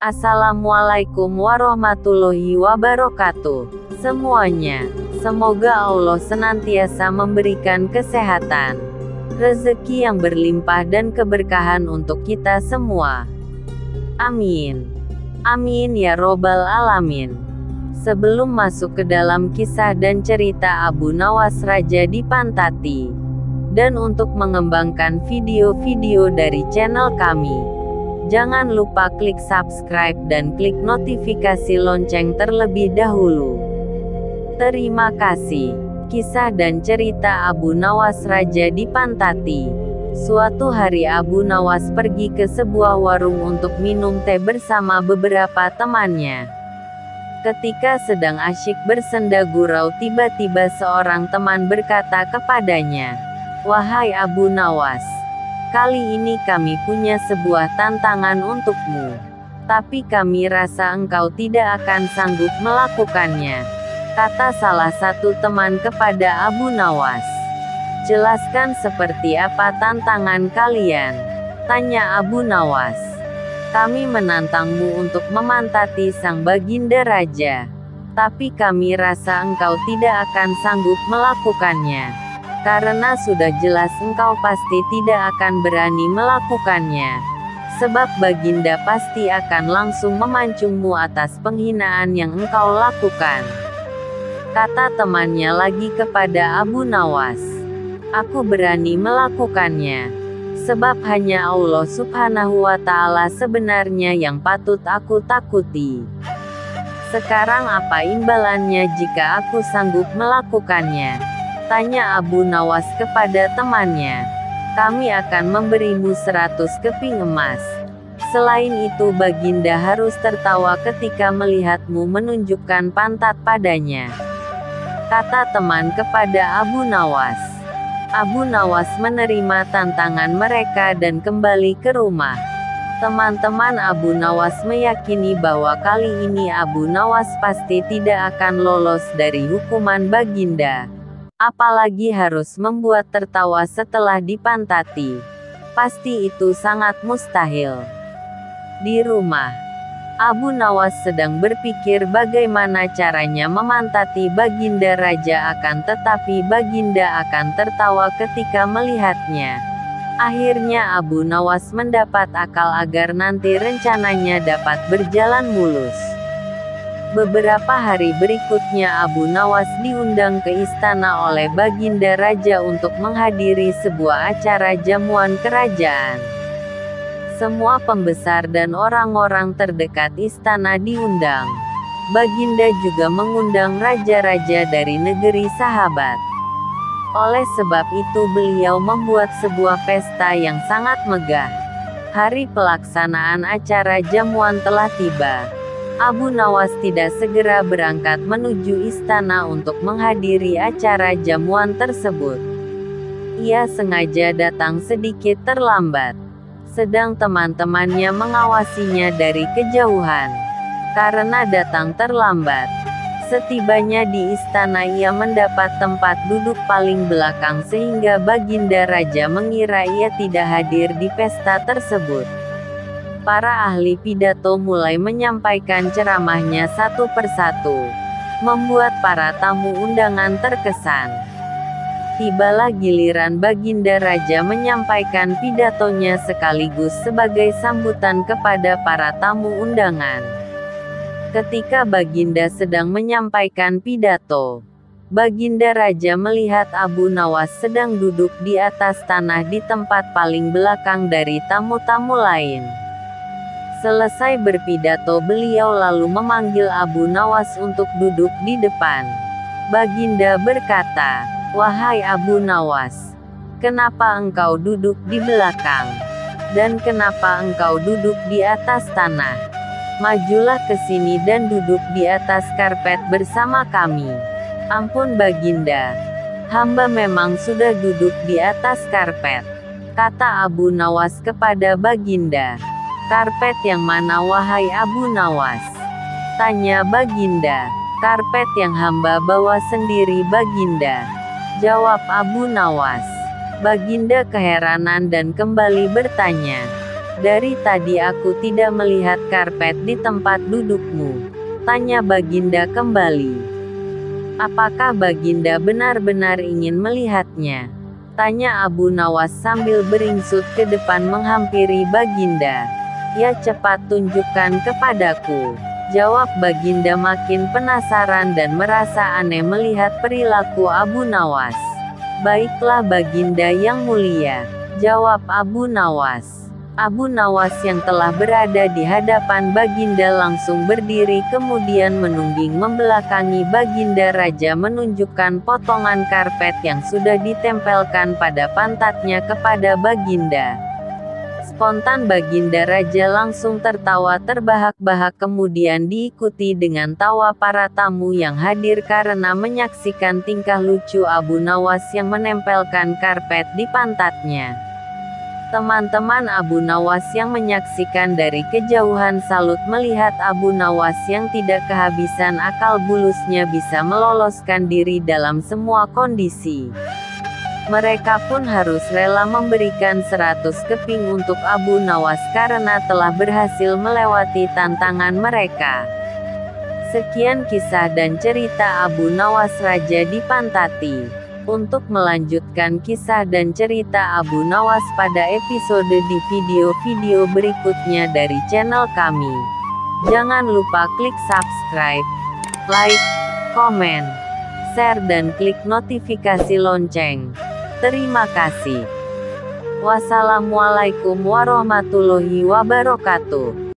Assalamualaikum warahmatullahi wabarakatuh. Semuanya, semoga Allah senantiasa memberikan kesehatan, rezeki yang berlimpah dan keberkahan untuk kita semua. Amin. Amin ya robbal alamin. Sebelum masuk ke dalam kisah dan cerita Abu Nawas Raja di Pantati, dan untuk mengembangkan video-video dari channel kami, jangan lupa klik subscribe dan klik notifikasi lonceng terlebih dahulu. Terima kasih. Kisah dan cerita Abu Nawas Raja di Pantati. Suatu hari Abu Nawas pergi ke sebuah warung untuk minum teh bersama beberapa temannya. Ketika sedang asyik bersenda gurau, tiba-tiba seorang teman berkata kepadanya, "Wahai Abu Nawas, kali ini kami punya sebuah tantangan untukmu. Tapi kami rasa engkau tidak akan sanggup melakukannya," kata salah satu teman kepada Abu Nawas. "Jelaskan seperti apa tantangan kalian?" tanya Abu Nawas. "Kami menantangmu untuk memantati sang baginda raja. Tapi kami rasa engkau tidak akan sanggup melakukannya. Karena sudah jelas engkau pasti tidak akan berani melakukannya. Sebab baginda pasti akan langsung memancungmu atas penghinaan yang engkau lakukan," kata temannya lagi kepada Abu Nawas. "Aku berani melakukannya. Sebab hanya Allah Subhanahu wa Ta'ala sebenarnya yang patut aku takuti. Sekarang apa imbalannya jika aku sanggup melakukannya?" tanya Abu Nawas kepada temannya. "Kami akan memberimu 100 keping emas. Selain itu baginda harus tertawa ketika melihatmu menunjukkan pantat padanya," kata teman kepada Abu Nawas. Abu Nawas menerima tantangan mereka dan kembali ke rumah. Teman-teman Abu Nawas meyakini bahwa kali ini Abu Nawas pasti tidak akan lolos dari hukuman baginda. Apalagi harus membuat tertawa setelah dipantati. Pasti itu sangat mustahil. Di rumah, Abu Nawas sedang berpikir bagaimana caranya memantati baginda raja, akan tetapi baginda akan tertawa ketika melihatnya. Akhirnya Abu Nawas mendapat akal agar nanti rencananya dapat berjalan mulus. Beberapa hari berikutnya Abu Nawas diundang ke istana oleh baginda raja untuk menghadiri sebuah acara jamuan kerajaan. Semua pembesar dan orang-orang terdekat istana diundang. Baginda juga mengundang raja-raja dari negeri sahabat. Oleh sebab itu beliau membuat sebuah pesta yang sangat megah. Hari pelaksanaan acara jamuan telah tiba. Abu Nawas tidak segera berangkat menuju istana untuk menghadiri acara jamuan tersebut. Ia sengaja datang sedikit terlambat, sedang teman-temannya mengawasinya dari kejauhan. Karena datang terlambat, setibanya di istana ia mendapat tempat duduk paling belakang sehingga baginda raja mengira ia tidak hadir di pesta tersebut. Para ahli pidato mulai menyampaikan ceramahnya satu persatu, membuat para tamu undangan terkesan. Tibalah giliran baginda raja menyampaikan pidatonya sekaligus sebagai sambutan kepada para tamu undangan. Ketika baginda sedang menyampaikan pidato, baginda raja melihat Abu Nawas sedang duduk di atas tanah di tempat paling belakang dari tamu-tamu lain. Selesai berpidato beliau lalu memanggil Abu Nawas untuk duduk di depan. Baginda berkata, "Wahai Abu Nawas, kenapa engkau duduk di belakang? Dan kenapa engkau duduk di atas tanah? Majulah ke sini dan duduk di atas karpet bersama kami." "Ampun Baginda, hamba memang sudah duduk di atas karpet," kata Abu Nawas kepada baginda. "Karpet yang mana wahai Abu Nawas?" tanya baginda. Karpet yang hamba bawa sendiri Baginda, jawab Abu Nawas. Baginda keheranan dan kembali bertanya, dari tadi aku tidak melihat karpet di tempat dudukmu, tanya Baginda kembali. Apakah Baginda benar-benar ingin melihatnya? Tanya Abu Nawas sambil beringsut ke depan menghampiri Baginda. Ya, cepat tunjukkan kepadaku, jawab Baginda makin penasaran dan merasa aneh melihat perilaku Abu Nawas. Baiklah Baginda yang mulia, jawab Abu Nawas. Abu Nawas yang telah berada di hadapan Baginda langsung berdiri kemudian menungging membelakangi Baginda. Raja menunjukkan potongan karpet yang sudah ditempelkan pada pantatnya kepada Baginda. Spontan Baginda Raja langsung tertawa terbahak-bahak kemudian diikuti dengan tawa para tamu yang hadir karena menyaksikan tingkah lucu Abu Nawas yang menempelkan karpet di pantatnya. Teman-teman Abu Nawas yang menyaksikan dari kejauhan salut melihat Abu Nawas yang tidak kehabisan akal bulusnya bisa meloloskan diri dalam semua kondisi. Mereka pun harus rela memberikan 100 keping untuk Abu Nawas karena telah berhasil melewati tantangan mereka. Sekian kisah dan cerita Abu Nawas Raja dipantati. Untuk melanjutkan kisah dan cerita Abu Nawas pada episode di video-video berikutnya dari channel kami. Jangan lupa klik subscribe, like, komen, share dan klik notifikasi lonceng. Terima kasih. Wassalamualaikum warahmatullahi wabarakatuh.